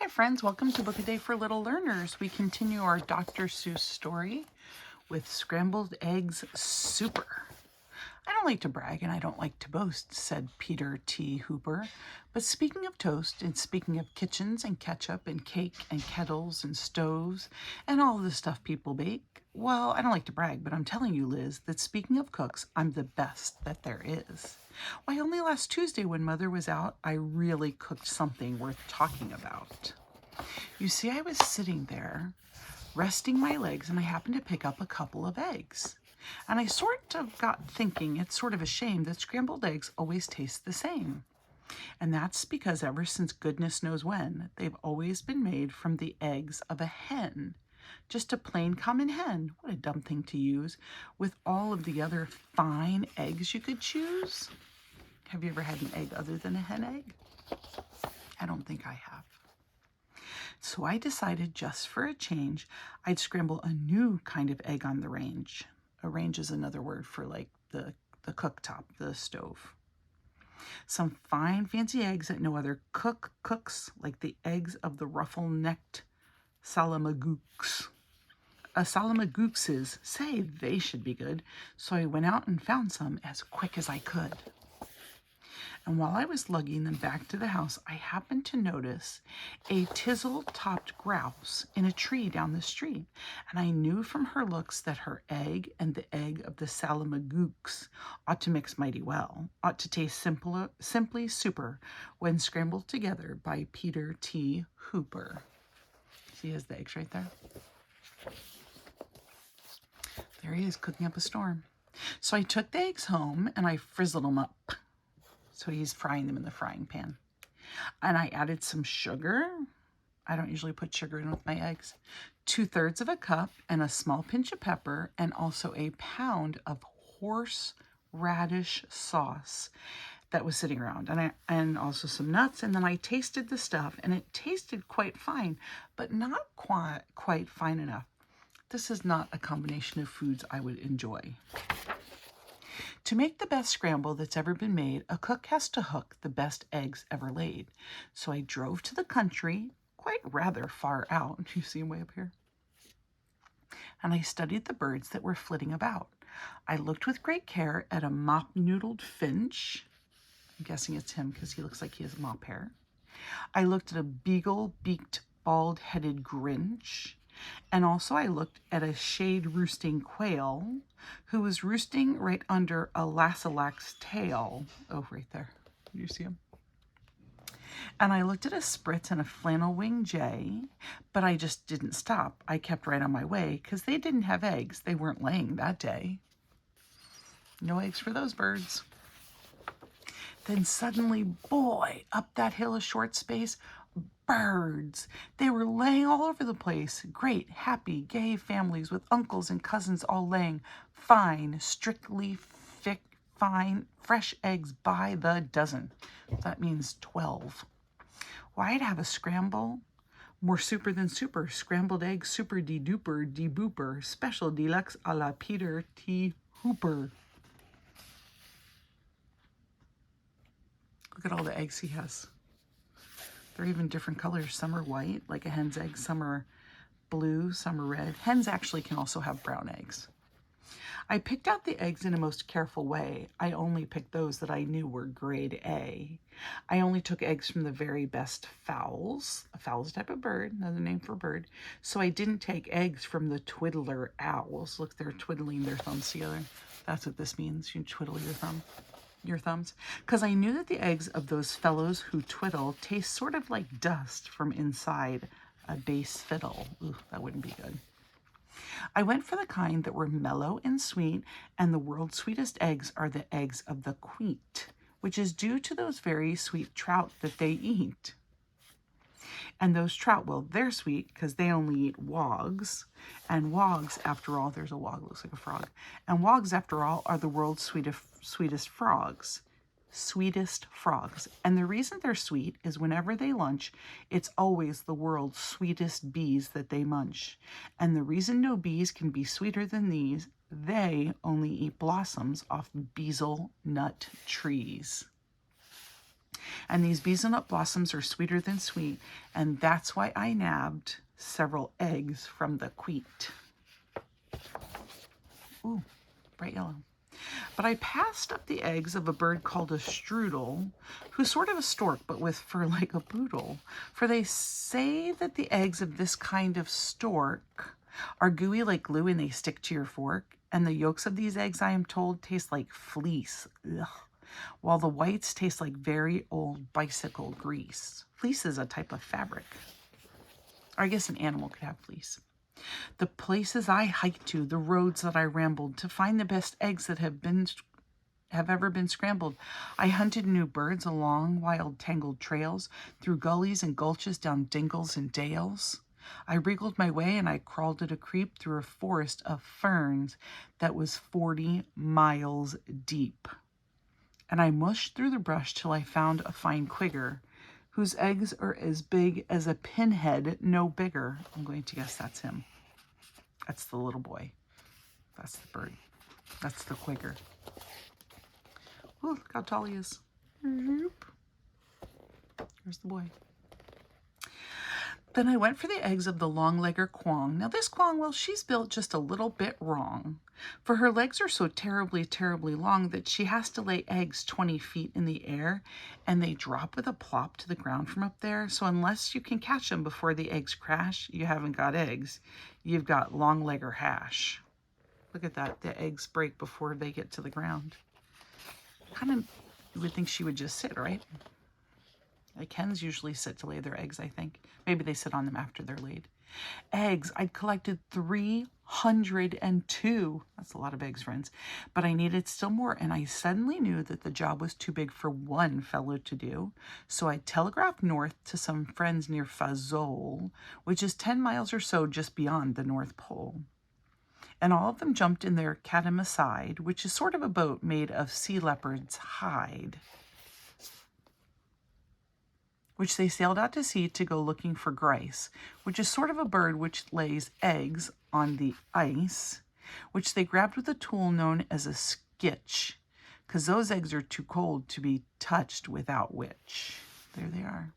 Hi friends, welcome to Book a Day for Little Learners. We continue our Dr. Seuss story with Scrambled Eggs Super. I don't like to brag and I don't like to boast, said Peter T. Hooper. But speaking of toast and speaking of kitchens and ketchup and cake and kettles and stoves and all of the stuff people bake, well, I don't like to brag, but I'm telling you, Liz, that speaking of cooks, I'm the best that there is. Why, only last Tuesday when Mother was out, I really cooked something worth talking about. You see, I was sitting there, resting my legs, and I happened to pick up a couple of eggs. And I sort of got thinking it's sort of a shame that scrambled eggs always taste the same. And that's because ever since goodness knows when, they've always been made from the eggs of a hen. Just a plain common hen. What a dumb thing to use with all of the other fine eggs you could choose. Have you ever had an egg other than a hen egg? I don't think I have. So I decided just for a change, I'd scramble a new kind of egg on the range. A range is another word for like the cooktop, the stove. Some fine fancy eggs that no other cook cooks, like the eggs of the ruffle-necked salamagooks. Salamagookses, say they should be good, so I went out and found some as quick as I could. And while I was lugging them back to the house, I happened to notice a tizzle-topped grouse in a tree down the street. And I knew from her looks that her egg and the egg of the salamagooks ought to mix mighty well, ought to taste simply super when scrambled together by Peter T. Hooper. See his eggs right there? There he is, cooking up a storm. So I took the eggs home and I frizzled them up. So he's frying them in the frying pan. And I added some sugar. I don't usually put sugar in with my eggs. 2/3 of a cup and a small pinch of pepper and also a pound of horseradish sauce that was sitting around. And also some nuts. And then I tasted the stuff and it tasted quite fine, but not quite fine enough. This is not a combination of foods I would enjoy. To make the best scramble that's ever been made, a cook has to hook the best eggs ever laid. So I drove to the country, quite rather far out. You see them way up here? And I studied the birds that were flitting about. I looked with great care at a mop-noodled finch. I'm guessing it's him because he looks like he has mop hair. I looked at a beagle-beaked, bald-headed grinch. And also I looked at a shade-roosting quail who was roosting right under a lasalac's tail. Oh, right there. You see him? And I looked at a spritz and a flannel-winged jay, but I just didn't stop. I kept right on my way because they didn't have eggs. They weren't laying that day. No eggs for those birds. Then suddenly, boy, up that hill a short space, birds. They were laying all over the place. Great, happy, gay families with uncles and cousins all laying fine, strictly fine, fresh eggs by the dozen. That means 12. Well, I'd have a scramble. More super than super. Scrambled eggs, super de-duper, de-booper. Special deluxe a la Peter T. Hooper. Look at all the eggs he has. They're even different colors. Some are white, like a hen's egg. Some are blue, some are red. Hens actually can also have brown eggs. I picked out the eggs in a most careful way. I only picked those that I knew were grade A. I only took eggs from the very best fowls. A fowl is a type of bird, another name for bird. So I didn't take eggs from the twiddler owls. Look, they're twiddling their thumbs together. That's what this means. You twiddle your thumbs, because I knew that the eggs of those fellows who twiddle taste sort of like dust from inside a bass fiddle. Ooh, that wouldn't be good. I went for the kind that were mellow and sweet, and the world's sweetest eggs are the eggs of the queet, which is due to those very sweet trout that they eat. And those trout, well, they're sweet because they only eat wogs. And wogs, after all, there's a wog, looks like a frog. And wogs, after all, are the world's sweetest frogs. Sweetest frogs. And the reason they're sweet is whenever they lunch, it's always the world's sweetest bees that they munch. And the reason no bees can be sweeter than these, they only eat blossoms off bezel nut trees. And these beeznut blossoms are sweeter than sweet, and that's why I nabbed several eggs from the wheat. Ooh, bright yellow. But I passed up the eggs of a bird called a strudel, who's sort of a stork, but with fur like a poodle. For they say that the eggs of this kind of stork are gooey like glue and they stick to your fork. And the yolks of these eggs, I am told, taste like fleece. Ugh. While the whites taste like very old bicycle grease. Fleece is a type of fabric. Or I guess an animal could have fleece. The places I hiked to, the roads that I rambled to find the best eggs that have ever been scrambled. I hunted new birds along wild tangled trails, through gullies and gulches, down dingles and dales. I wriggled my way and I crawled at a creep through a forest of ferns that was 40 miles deep. And I mushed through the brush till I found a fine quigger, whose eggs are as big as a pinhead, no bigger. I'm going to guess that's him. That's the little boy. That's the bird. That's the quigger. Oh, look how tall he is. Here's the boy. Then I went for the eggs of the long-legger quong. Now this quong, well, she's built just a little bit wrong. For her legs are so terribly, terribly long that she has to lay eggs 20 feet in the air, and they drop with a plop to the ground from up there. So unless you can catch them before the eggs crash, you haven't got eggs. You've got long-legger hash. Look at that. The eggs break before they get to the ground. Kind of, you would think she would just sit, right? Like hens usually sit to lay their eggs, I think. Maybe they sit on them after they're laid. Eggs, I'd collected 302. That's a lot of eggs, friends. But I needed still more, and I suddenly knew that the job was too big for one fellow to do. So I telegraphed north to some friends near Fazole, which is 10 miles or so just beyond the North Pole. And all of them jumped in their catamasside, which is sort of a boat made of sea leopard's hide, which they sailed out to sea to go looking for grice, which is sort of a bird which lays eggs on the ice, which they grabbed with a tool known as a skitch, because those eggs are too cold to be touched without which. There they are.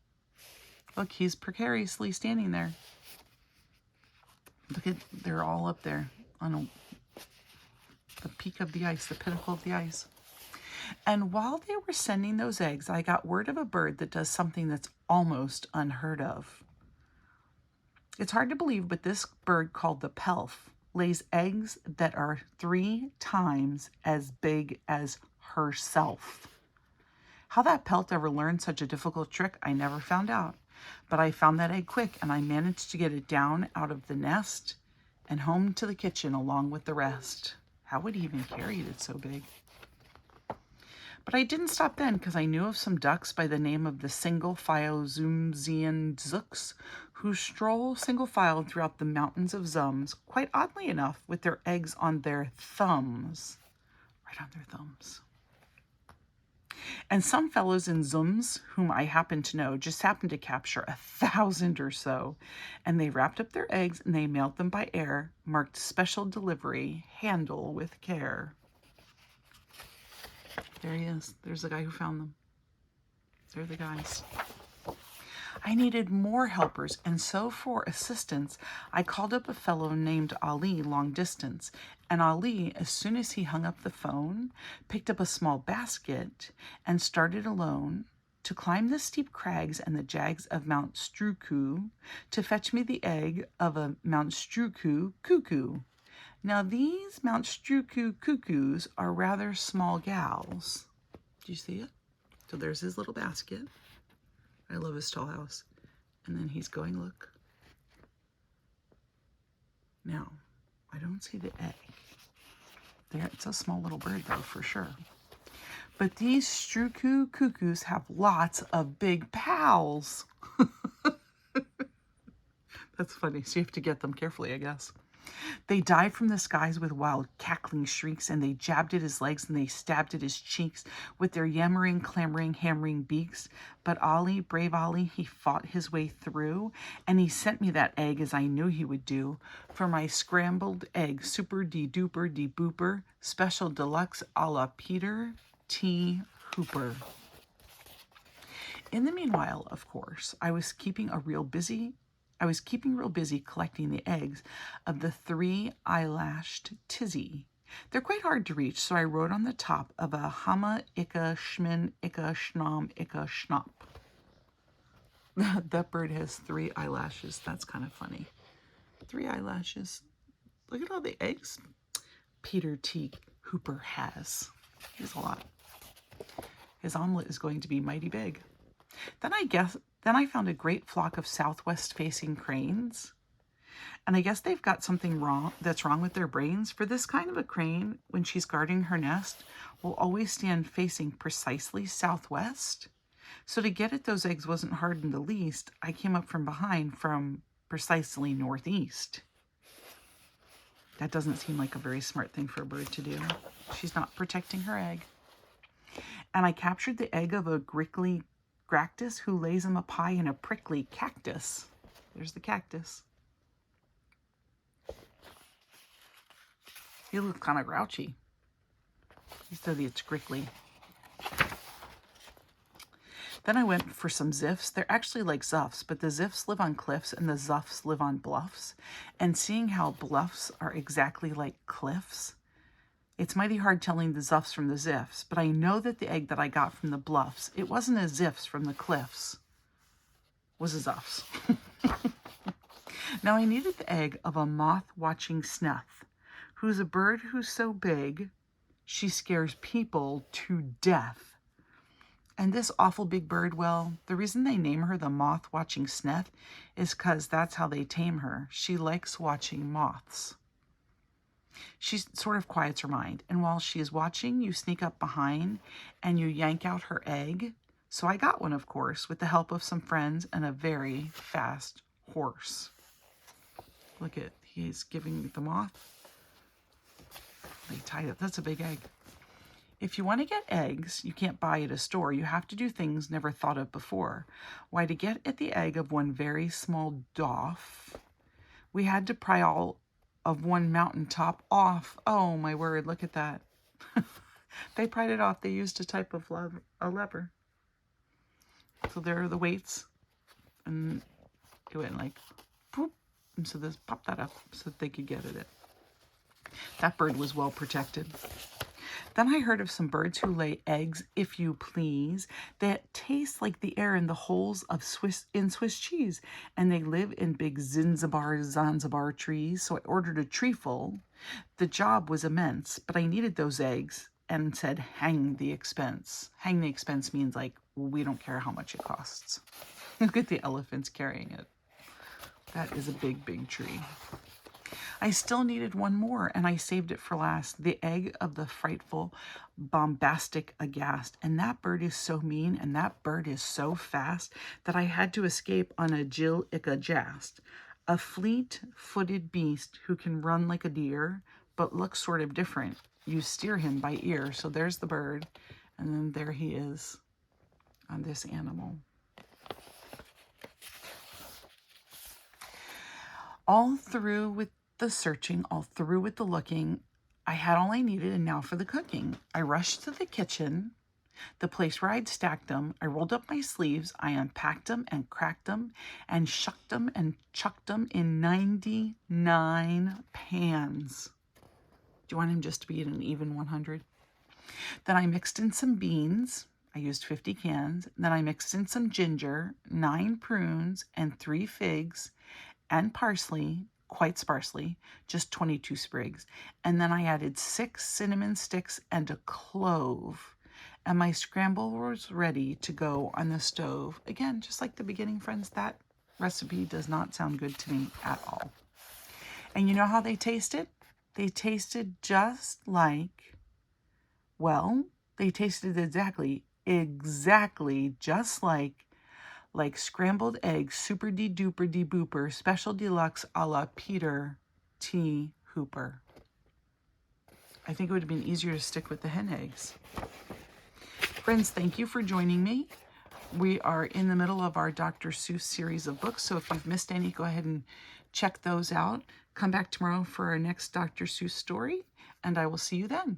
Look, he's precariously standing there. Look at, they're all up there on the peak of the ice, the pinnacle of the ice. And while they were sending those eggs, I got word of a bird that does something that's almost unheard of. It's hard to believe, but this bird called the pelf lays eggs that are 3 times as big as herself. How that pelt ever learned such a difficult trick, I never found out. But I found that egg quick, and I managed to get it down out of the nest and home to the kitchen along with the rest. How would he even carry it? It's so big. But I didn't stop then, because I knew of some ducks by the name of the single file Zumzian zooks, who stroll single file throughout the mountains of Zums, quite oddly enough, with their eggs on their thumbs. Right on their thumbs. And some fellows in Zums, whom I happen to know, just happened to capture 1,000 or so. And they wrapped up their eggs and they mailed them by air, marked special delivery, handle with care. There he is. There's the guy who found them. They're the guys. I needed more helpers, and so for assistance, I called up a fellow named Ali long distance. And Ali, as soon as he hung up the phone, picked up a small basket and started alone to climb the steep crags and the jags of Mount Struku to fetch me the egg of a Mount Struku cuckoo. Now, these Mount Struku cuckoos are rather small gals. Do you see it? So there's his little basket. I love his tall house. And then he's going, look. Now, I don't see the egg. There, it's a small little bird, though, for sure. But these Struku cuckoos have lots of big pals. That's funny. So you have to get them carefully, I guess. They dive from the skies with wild cackling shrieks, and they jabbed at his legs and they stabbed at his cheeks with their yammering, clamoring, hammering beaks. But Ali, brave Ali, he fought his way through, and he sent me that egg as I knew he would do for my scrambled egg, super de-duper de-booper, special deluxe a la Peter T. Hooper. In the meanwhile, of course, I was keeping real busy collecting the eggs of the 3 eyelashed tizzy. They're quite hard to reach, so I wrote on the top of a Hamma Icka Schmin Icka Schnom Icka Schnop. That bird has 3 eyelashes. That's kind of funny. 3 eyelashes. Look at all the eggs Peter T. Hooper has. He's a lot. His omelet is going to be mighty big. Then I found a great flock of southwest-facing cranes. And I guess they've got something that's wrong with their brains. For this kind of a crane, when she's guarding her nest, will always stand facing precisely southwest. So to get at those eggs wasn't hard in the least. I came up from behind from precisely northeast. That doesn't seem like a very smart thing for a bird to do. She's not protecting her egg. And I captured the egg of a grickly gractus who lays him a pie in a prickly cactus. There's the cactus. He looks kind of grouchy. He said it's grickly. Then I went for some ziffs. They're actually like zuffs, but the ziffs live on cliffs and the zuffs live on bluffs. And seeing how bluffs are exactly like cliffs, it's mighty hard telling the zuffs from the ziffs, but I know that the egg that I got from the bluffs, it wasn't a ziffs from the cliffs, it was a zuffs. Now I needed the egg of a moth-watching snuff, who's a bird who's so big, she scares people to death. And this awful big bird, well, the reason they name her the moth-watching snuff is because that's how they tame her. She likes watching moths. She sort of quiets her mind, and while she is watching, you sneak up behind and you yank out her egg. So I got one, of course, with the help of some friends and a very fast horse. Look at, he's giving the moth. They tied it. That's a big egg. If you want to get eggs you can't buy at a store, you have to do things never thought of before. Why, to get at the egg of one very small doff, we had to pry all of one mountaintop off. Oh my word, look at that. They pried it off. They used a type of a lever. So there are the weights, and it went like boop, and so this popped that up so that they could get at it. That bird was well protected. Then I heard of some birds who lay eggs, if you please, that taste like the air in the holes of Swiss cheese, and they live in big Zanzibar trees. So I ordered a tree full. The job was immense, but I needed those eggs and said, hang the expense. Hang the expense means like, we don't care how much it costs. Look at the elephants carrying it. That is a big, big tree. I still needed one more, and I saved it for last, the egg of the frightful, bombastic aghast. And that bird is so mean, and that bird is so fast, that I had to escape on a Jill Icka-jast, a fleet-footed beast who can run like a deer, but looks sort of different. You steer him by ear. So there's the bird, and then there he is on this animal. All through with the searching, all through with the looking, I had all I needed, and now for the cooking. I rushed to the kitchen, the place where I'd stacked them. I rolled up my sleeves, I unpacked them and cracked them and shucked them and chucked them in 99 pans. Do you want him just to be at an even 100? Then I mixed in some beans. I used 50 cans. Then I mixed in some ginger, 9 prunes, and 3 figs, and parsley, quite sparsely, just 22 sprigs. And then I added 6 cinnamon sticks and a clove. And my scramble was ready to go on the stove. Again, just like the beginning, friends, that recipe does not sound good to me at all. And you know how they tasted? They tasted just like, well, they tasted exactly just like scrambled eggs, super de duper de booper, special deluxe a la Peter T. Hooper. I think it would have been easier to stick with the hen eggs. Friends, thank you for joining me. We are in the middle of our Dr. Seuss series of books, so if you've missed any, go ahead and check those out. Come back tomorrow for our next Dr. Seuss story, and I will see you then.